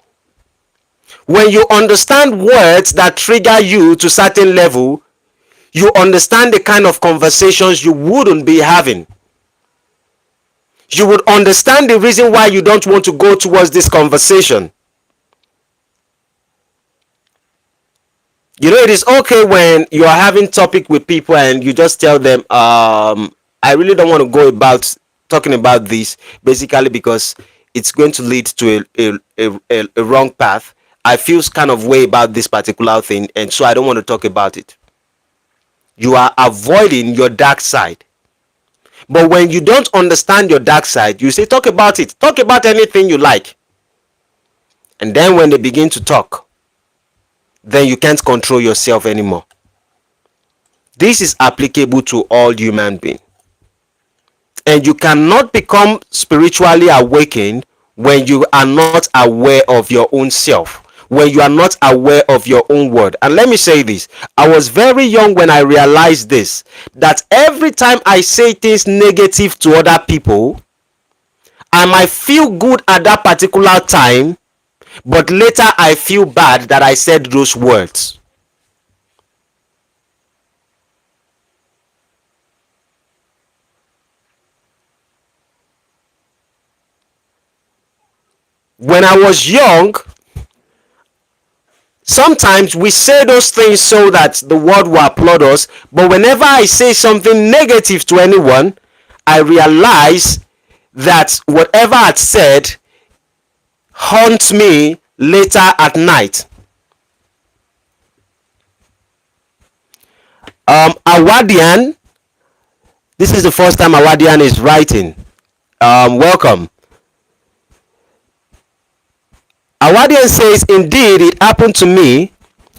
When you understand words that trigger you to certain level, you understand the kind of conversations you wouldn't be having. You would understand the reason why you don't want to go towards this conversation. You know, it is okay when you are having topic with people and you just tell them, I really don't want to go about talking about this, basically because it's going to lead to a wrong path. I feel kind of way about this particular thing, and so I don't want to talk about it. You are avoiding your dark side. But when you don't understand your dark side, you say, talk about it. Talk about anything you like. And then when they begin to talk, then you can't control yourself anymore. This is applicable to all human beings. And you cannot become spiritually awakened when you are not aware of your own self, when you are not aware of your own word. And let me say this, I was very young when I realized this, that every time I say things negative to other people, I might feel good at that particular time, but later I feel bad that I said those words. When I was young, Sometimes we say those things so that the world will applaud us, but whenever I say something negative to anyone, I realize that whatever I said haunts me later at night. Awadian, this is the first time Awadian is writing. Welcome. Awadian says, indeed, it happened to me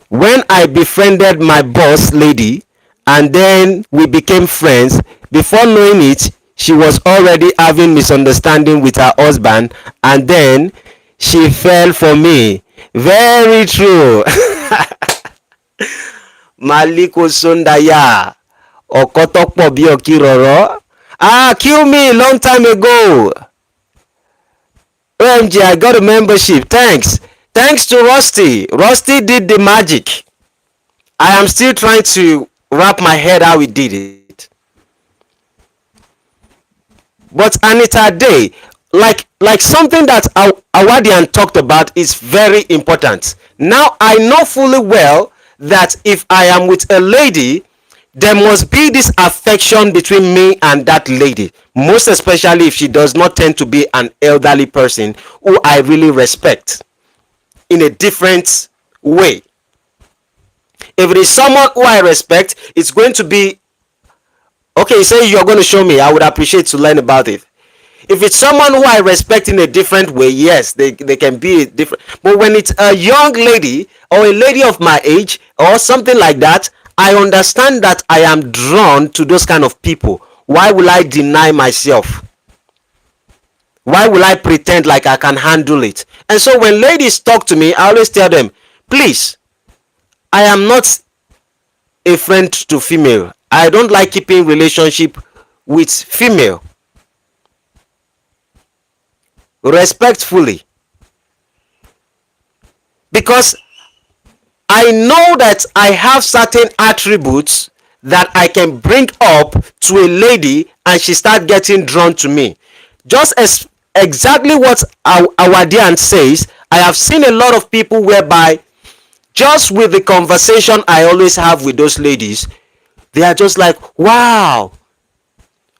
when I befriended my boss lady and then we became friends. Before knowing it, she was already having misunderstanding with her husband and then she fell for me. Very true. Maliko Sundaya. Okotokpo bi okiroro. Kill me long time ago. OMG, I got a membership. Thanks to Rusty. Rusty did the magic. I am still trying to wrap my head how he did it. But Anita Day, like something that Awadian talked about is very important. Now I know fully well that if I am with a lady, there must be this affection between me and that lady, most especially if she does not tend to be an elderly person who I really respect in a different way. If it is someone who I respect, it's going to be okay. Say you're going to show me, I would appreciate to learn about it. If it's someone who I respect in a different way, yes, they can be different. But when it's a young lady or a lady of my age or something like that, I understand that I am drawn to those kind of people. Why will I deny myself? Why will I pretend like I can handle it? And so when ladies talk to me, I always tell them, please, I am not a friend to female. I don't like keeping relationship with female. Respectfully. Because I know that I have certain attributes that I can bring up to a lady and she start getting drawn to me. Just as exactly what Awadian says, I have seen a lot of people whereby just with the conversation I always have with those ladies, they are just like, wow,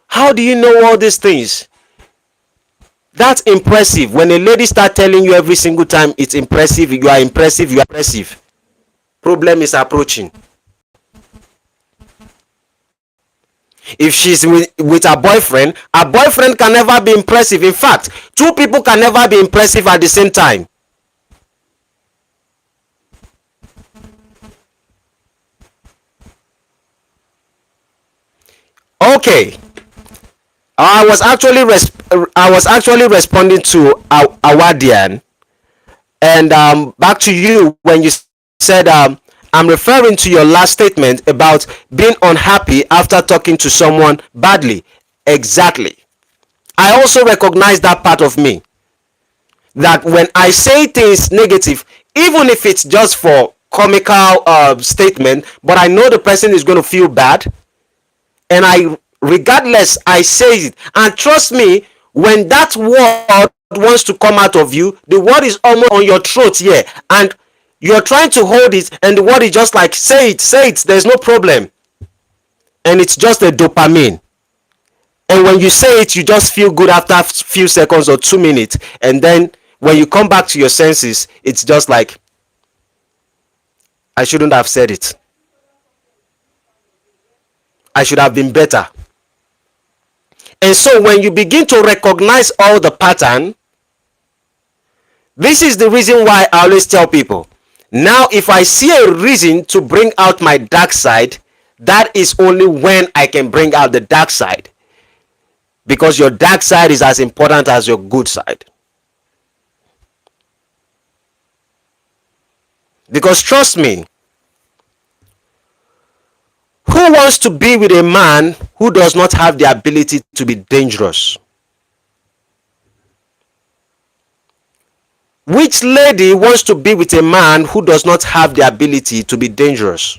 how do you know all these things? That's impressive. When a lady start telling you every single time it's impressive, you are impressive, you are impressive. Problem is approaching. If she's with her boyfriend can never be impressive. In fact, two people can never be impressive at the same time. Okay. I was actually responding to Awadian, and back to you when you said I'm referring to your last statement about being unhappy after talking to someone badly. Exactly. I also recognize that part of me, that when I say things negative, even if it's just for comical statement, but I know the person is going to feel bad, and I regardless I say it, and trust me, when that word wants to come out of you, the word is almost on your throat here, and you're trying to hold it, and the word is just like, say it, there's no problem, and it's just a dopamine. And when you say it, you just feel good after a few seconds or 2 minutes, and then when you come back to your senses, it's just like, I shouldn't have said it, I should have been better. And so when you begin to recognize all the pattern, this is the reason why I always tell people, now if I see a reason to bring out my dark side, that is only when I can bring out the dark side, because your dark side is as important as your good side. Because trust me, who wants to be with a man who does not have the ability to be dangerous? Which lady wants to be with a man who does not have the ability to be dangerous?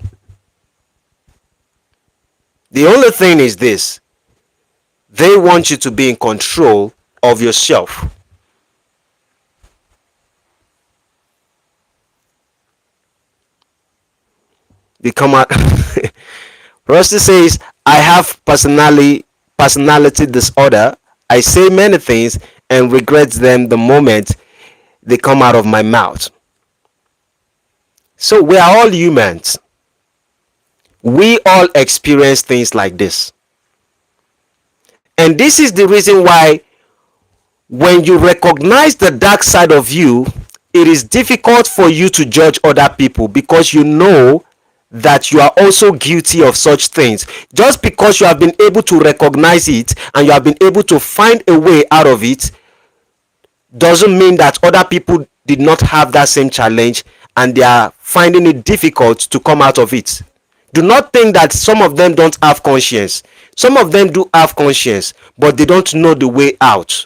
The only thing is this: they want you to be in control of yourself. They come out. Rusty says, I have personality disorder. I say many things and regret them the moment they come out of my mouth. So we are all humans. We all experience things like this. And this is the reason why when you recognize the dark side of you, it is difficult for you to judge other people because you know that you are also guilty of such things. Just because you have been able to recognize it and you have been able to find a way out of it doesn't mean that other people did not have that same challenge and they are finding it difficult to come out of it. Do not think that some of them don't have conscience. Some of them do have conscience, but they don't know the way out.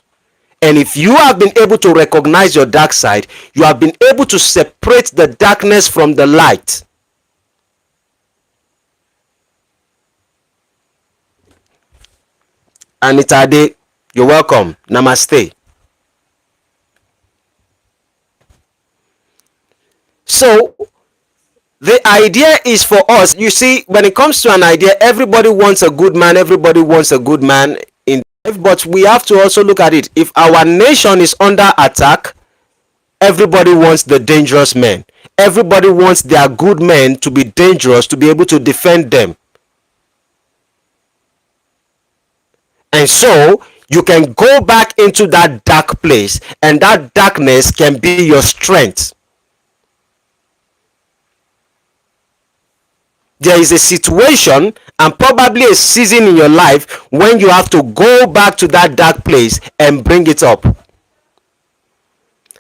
And if you have been able to recognize your dark side, you have been able to separate the darkness from the light. Anita Ade, you're welcome. Namaste. So the idea is for us, you see, when it comes to an idea, everybody wants a good man, everybody wants a good man in life, but we have to also look at it. If our nation is under attack, everybody wants the dangerous men. Everybody wants their good men to be dangerous, to be able to defend them. And so you can go back into that dark place, and that darkness can be your strength. There is a situation and probably a season in your life when you have to go back to that dark place and bring it up.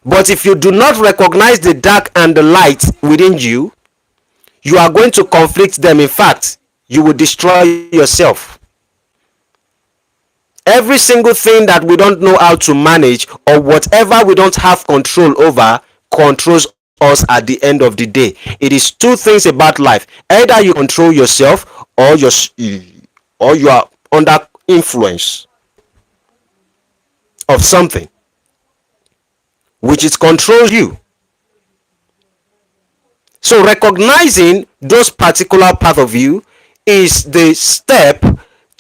But if you do not recognize the dark and the light within you, you are going to conflict them. In fact, you will destroy yourself. Every single thing that we don't know how to manage, or whatever we don't have control over, controls us at the end of the day. It is two things about life: either you control yourself, or you are under influence of something which it controls you. So recognizing those particular part of you is the step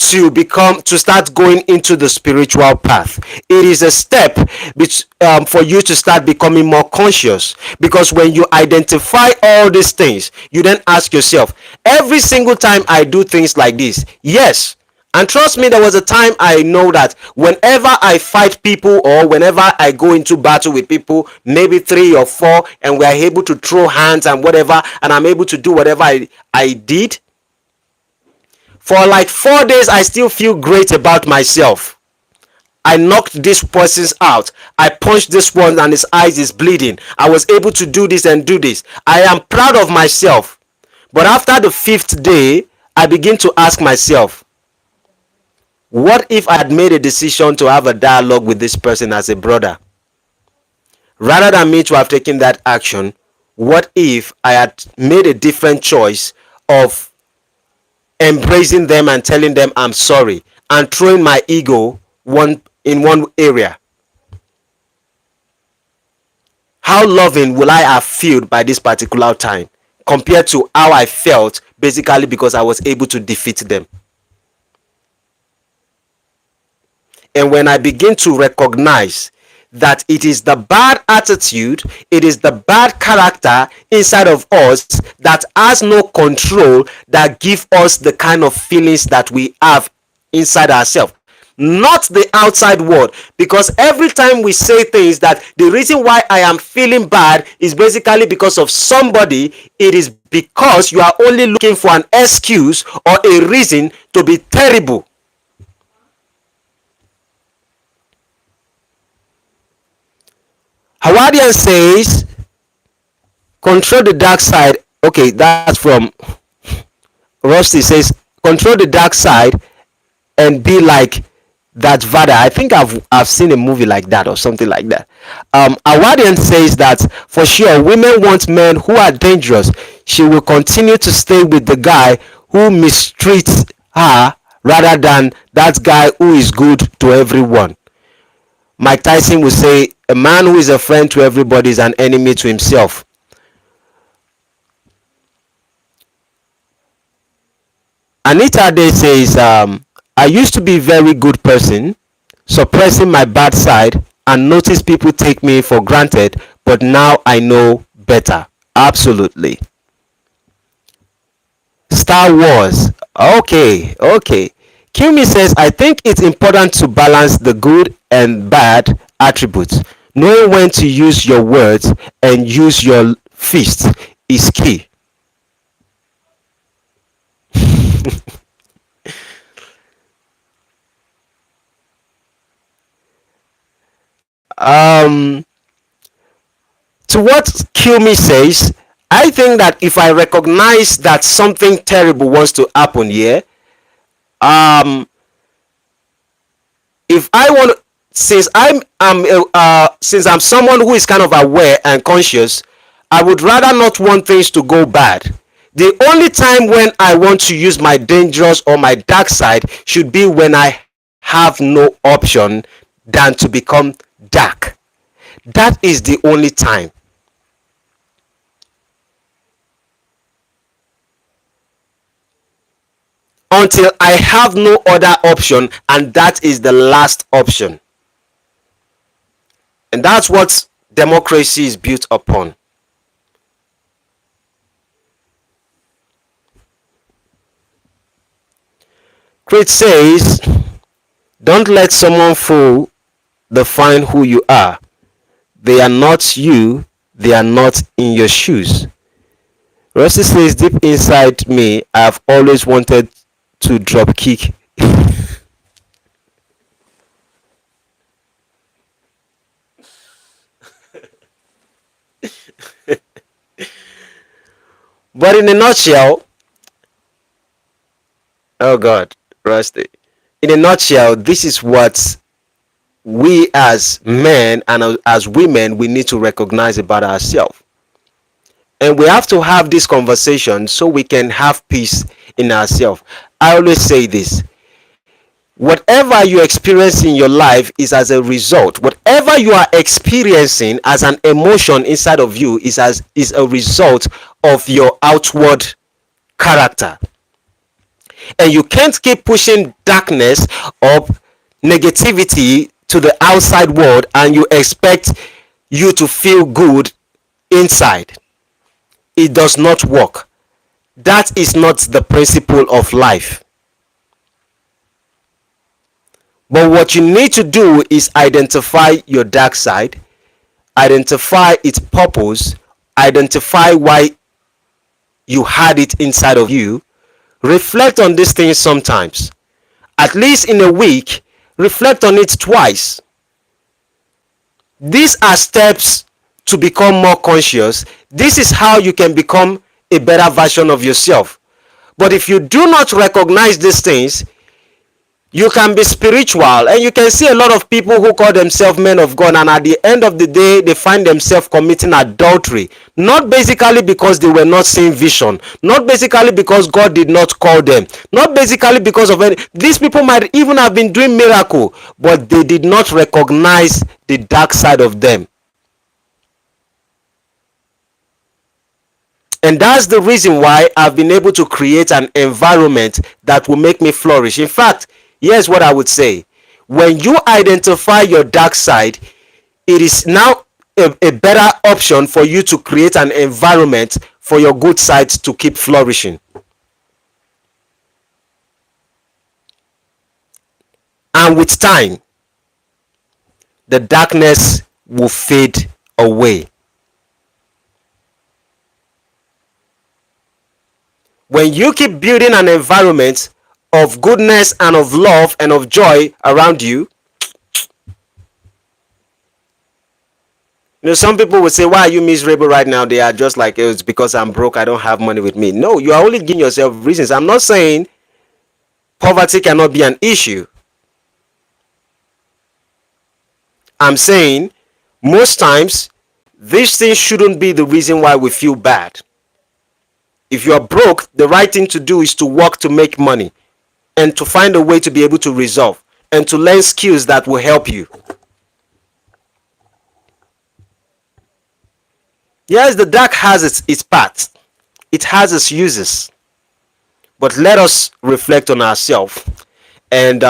to start going into the spiritual path. It is a step for you to start becoming more conscious, because when you identify all these things, you then ask yourself, every single time I do things like this, yes. And trust me, there was a time I know that whenever I fight people, or whenever I go into battle with people, maybe 3 or 4, and we are able to throw hands and whatever, and I'm able to do whatever I did, for like 4 days, I still feel great about myself. I knocked this person's out. I punched this one and his eyes is bleeding. I was able to do this and do this. I am proud of myself. But after the 5th day, I begin to ask myself, what if I had made a decision to have a dialogue with this person as a brother? Rather than me to have taken that action, what if I had made a different choice of embracing them and telling them I'm sorry, and throwing my ego in one area? How loving will I have felt by this particular time compared to how I felt basically because I was able to defeat them? And when I begin to recognize that it is the bad attitude, it is the bad character inside of us that has no control, that give us the kind of feelings that we have inside ourselves, not the outside world. Because every time we say things that the reason why I am feeling bad is basically because of somebody, it is because you are only looking for an excuse or a reason to be terrible. Hawadian says, control the dark side. Okay, that's from Rusty. Says, control the dark side and be like that Vada. I think I've seen a movie like that or something like that. Hawadian says that for sure women want men who are dangerous. She will continue to stay with the guy who mistreats her rather than that guy who is good to everyone. Mike Tyson will say, a man who is a friend to everybody is an enemy to himself. Anita Day says, I used to be a very good person, suppressing my bad side and notice people take me for granted, but now I know better. Absolutely. Star Wars. Okay, okay. Kimi says, I think it's important to balance the good and bad attributes. Knowing when to use your words and use your fists is key. Um, to what Kimi says, I think that if I recognize that something terrible wants to happen here, um, if I want, since I'm someone who is kind of aware and conscious, I would rather not want things to go bad. The only time when I want to use my dangerous or my dark side should be when I have no option than to become dark. That is the only time. Until I have no other option, and that is the last option. And that's what democracy is built upon. Crete says, don't let someone fool define who you are. They are not you, they are not in your shoes. Rossi says, deep inside me, I've always wanted to drop kick. But in a nutshell, oh God, Rusty. In a nutshell, this is what we as men and as women we need to recognize about ourselves. And we have to have this conversation so we can have peace in ourselves. I always say this: whatever you experience in your life is as a result. Whatever you are experiencing as an emotion inside of you is a result of your outward character. And you can't keep pushing darkness or negativity to the outside world and you expect you to feel good inside. It does not work. That is not the principle of life. But what you need to do is identify your dark side, identify its purpose, identify why you had it inside of you. Reflect on these things sometimes. At least in a week, reflect on it twice. These are steps to become more conscious. This is how you can become a better version of yourself. But if you do not recognize these things, you can be spiritual, and you can see a lot of people who call themselves men of God, and at the end of the day they find themselves committing adultery, not basically because they were not seeing vision, not basically because God did not call them, not basically because of any. These people might even have been doing miracle, but they did not recognize the dark side of them. And that's the reason why I've been able to create an environment that will make me flourish. In fact, here's what I would say: when you identify your dark side, it is now a better option for you to create an environment for your good sides to keep flourishing. And with time, the darkness will fade away. When you keep building an environment of goodness and of love and of joy around you, some people will say, why are you miserable right now? They are just like, it's because I'm broke, I don't have money with me. No, you are only giving yourself reasons. I'm not saying poverty cannot be an issue. I'm saying most times these things shouldn't be the reason why we feel bad. If you are broke, the right thing to do is to work to make money and to find a way to be able to resolve and to learn skills that will help you. Yes, the dark has its parts. It has its uses. but let us reflect on ourselves. And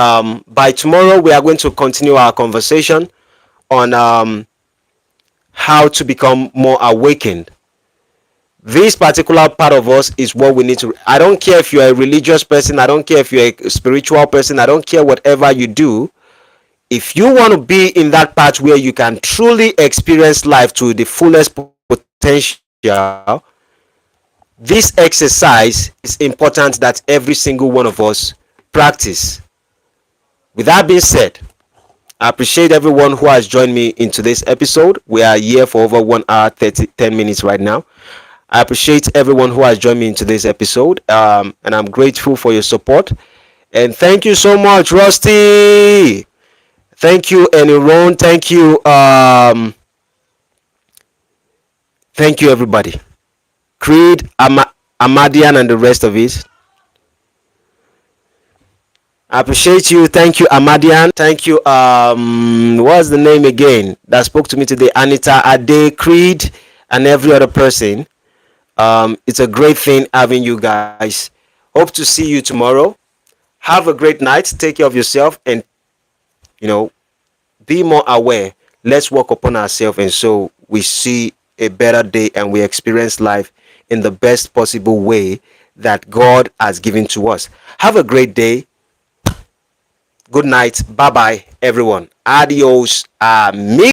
by tomorrow, we are going to continue our conversation on how to become more awakened. This particular part of us is what we need to. I don't care if you're a religious person, I don't care if you're a spiritual person, I don't care whatever you do. If you want to be in that part where you can truly experience life to the fullest potential, this exercise is important that every single one of us practice. With that being said, I appreciate everyone who has joined me in today's episode. We are here for over 1 hour 10 minutes right now. I appreciate everyone who has joined me in today's episode, and I'm grateful for your support. And thank you so much, Rusty. Thank you, Eniron. Thank you, everybody. Creed, Amadian, and the rest of it. I appreciate you. Thank you, Amadian. Thank you. What's the name again that spoke to me today? Anita, Ade, Creed, and every other person. It's a great thing having you guys. Hope to see you tomorrow. Have a great night. Take care of yourself, and be more aware. Let's work upon ourselves, and so we see a better day and we experience life in the best possible way that God has given to us. Have a great day. Good night. Bye bye, everyone. Adios, amigos.